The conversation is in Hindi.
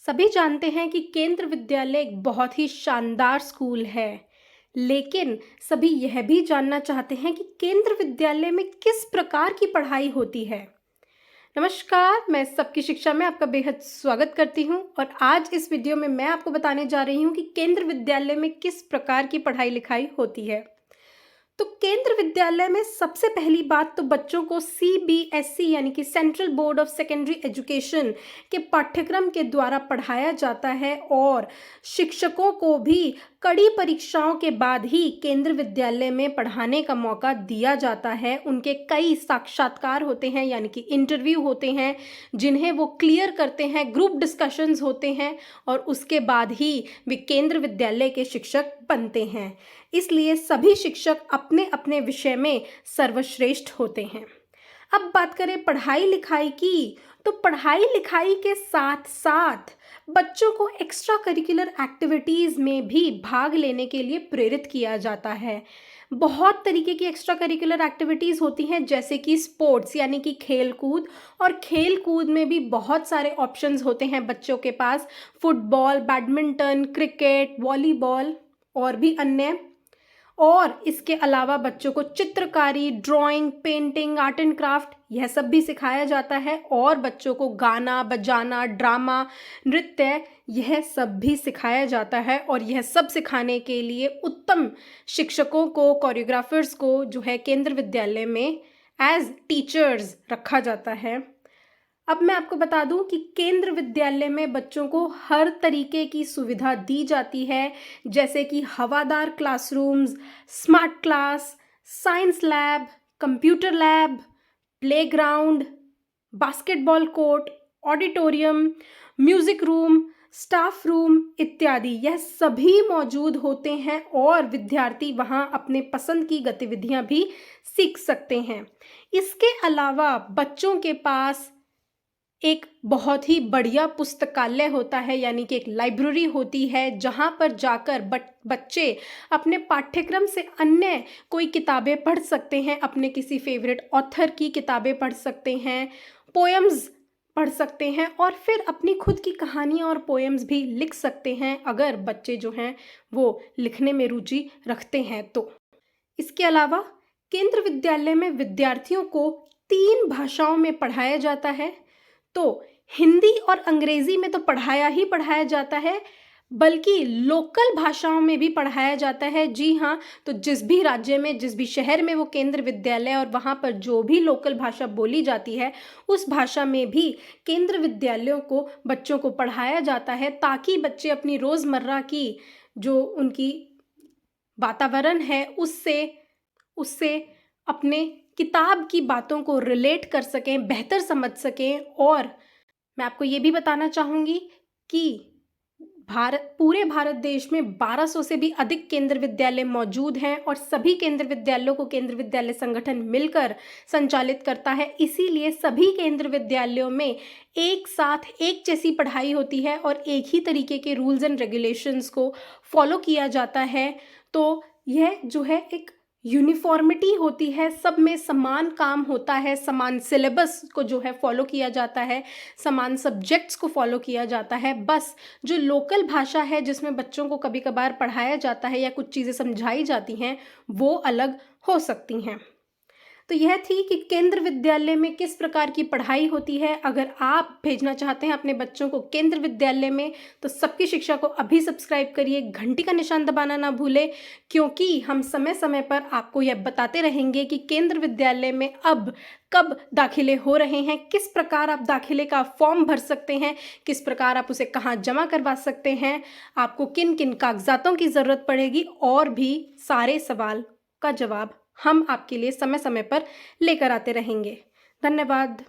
सभी जानते हैं कि केंद्र विद्यालय एक बहुत ही शानदार स्कूल है, लेकिन सभी यह भी जानना चाहते हैं कि केंद्र विद्यालय में किस प्रकार की पढ़ाई होती है। नमस्कार, मैं सबकी शिक्षा में आपका बेहद स्वागत करती हूं और आज इस वीडियो में मैं आपको बताने जा रही हूं कि केंद्र विद्यालय में किस प्रकार की पढ़ाई लिखाई होती है। तो केंद्र विद्यालय में सबसे पहली बात तो बच्चों को CBSE यानी कि central board of secondary education के पाठ्यक्रम के द्वारा पढ़ाया जाता है और शिक्षकों को भी कड़ी परीक्षाओं के बाद ही केंद्र विद्यालय में पढ़ाने का मौका दिया जाता है। उनके कई साक्षात्कार होते हैं यानी कि इंटरव्यू होते हैं जिन्हें वो क्लियर करते हैं, ग्रुप डिस्कशंस होते हैं और उसके बाद ही वे केंद्र विद्यालय के शिक्षक बनते हैं। इसलिए सभी शिक्षक अपने अपने विषय में सर्वश्रेष्ठ होते हैं। अब बात करें पढ़ाई लिखाई की, तो पढ़ाई लिखाई के साथ साथ बच्चों को एक्स्ट्रा करिकुलर एक्टिविटीज़ में भी भाग लेने के लिए प्रेरित किया जाता है। बहुत तरीके की एक्स्ट्रा करिकुलर एक्टिविटीज़ होती हैं जैसे कि स्पोर्ट्स यानी कि खेल कूद, और खेल कूद में भी बहुत सारे ऑप्शंस होते हैं बच्चों के पास। फुटबॉल, बैडमिंटन, क्रिकेट, वॉलीबॉल और भी अन्य। और इसके अलावा बच्चों को चित्रकारी, drawing, painting, art and craft यह सब भी सिखाया जाता है और बच्चों को गाना बजाना, ड्रामा, नृत्य यह सब भी सिखाया जाता है। और यह सब सिखाने के लिए उत्तम शिक्षकों को, कोरियोग्राफर्स को जो है केंद्र विद्यालय में एज टीचर्स रखा जाता है। अब मैं आपको बता दूं कि केंद्र विद्यालय में बच्चों को हर तरीके की सुविधा दी जाती है जैसे कि हवादार classrooms, smart class, science lab, computer lab, playground, basketball court, auditorium, music room, staff room इत्यादि यह सभी मौजूद होते हैं और विद्यार्थी वहां अपने पसंद की गतिविधियां भी सीख सकते हैं। इसके अलावा बच्चों के पास एक बहुत ही बढ़िया पुस्तकालय होता है यानी कि एक लाइब्रेरी होती है जहाँ पर जाकर बच्चे अपने पाठ्यक्रम से अन्य कोई किताबें पढ़ सकते हैं, अपने किसी फेवरेट ऑथर की किताबें पढ़ सकते हैं, पोएम्स पढ़ सकते हैं और फिर अपनी खुद की कहानियाँ और पोएम्स भी लिख सकते हैं अगर बच्चे जो हैं वो लिखने में रुचि रखते हैं तो। इसके अलावा केंद्र विद्यालय में विद्यार्थियों को 3 भाषाओं में पढ़ाया जाता है। तो हिंदी और अंग्रेजी में तो पढ़ाया ही पढ़ाया जाता है, बल्कि लोकल भाषाओं में भी पढ़ाया जाता है। जी हाँ, तो जिस भी राज्य में, जिस भी शहर में वो केंद्र विद्यालय और वहाँ पर जो भी लोकल भाषा बोली जाती है उस भाषा में भी केंद्र विद्यालयों को बच्चों को पढ़ाया जाता है ताकि बच्चे अपनी रोज़मर्रा की जो उनकी वातावरण है उससे अपने किताब की बातों को रिलेट कर सकें, बेहतर समझ सकें। और मैं आपको ये भी बताना चाहूँगी कि पूरे भारत देश में 1200 से भी अधिक केंद्र विद्यालय मौजूद हैं और सभी केंद्र विद्यालयों को केंद्र विद्यालय संगठन मिलकर संचालित करता है। इसीलिए सभी केंद्र विद्यालयों में एक साथ एक जैसी पढ़ाई होती है और एक ही तरीके के रूल्स एंड रेगुलेशंस को फॉलो किया जाता है। तो यह जो है एक यूनिफॉर्मिटी होती है, सब में समान काम होता है, समान सिलेबस को जो है फॉलो किया जाता है, समान सब्जेक्ट्स को फॉलो किया जाता है। बस जो लोकल भाषा है जिसमें बच्चों को कभी कभार पढ़ाया जाता है या कुछ चीज़ें समझाई जाती हैं वो अलग हो सकती हैं। तो यह थी कि केंद्र विद्यालय में किस प्रकार की पढ़ाई होती है। अगर आप भेजना चाहते हैं अपने बच्चों को केंद्र विद्यालय में तो सबकी शिक्षा को अभी सब्सक्राइब करिए, घंटी का निशान दबाना ना भूलें, क्योंकि हम समय समय पर आपको यह बताते रहेंगे कि केंद्र विद्यालय में अब कब दाखिले हो रहे हैं, किस प्रकार आप दाखिले का फॉर्म भर सकते हैं, किस प्रकार आप उसे कहाँ जमा करवा सकते हैं, आपको किन किन कागजातों की ज़रूरत पड़ेगी और भी सारे सवाल का जवाब हम आपके लिए समय समय पर लेकर आते रहेंगे। धन्यवाद।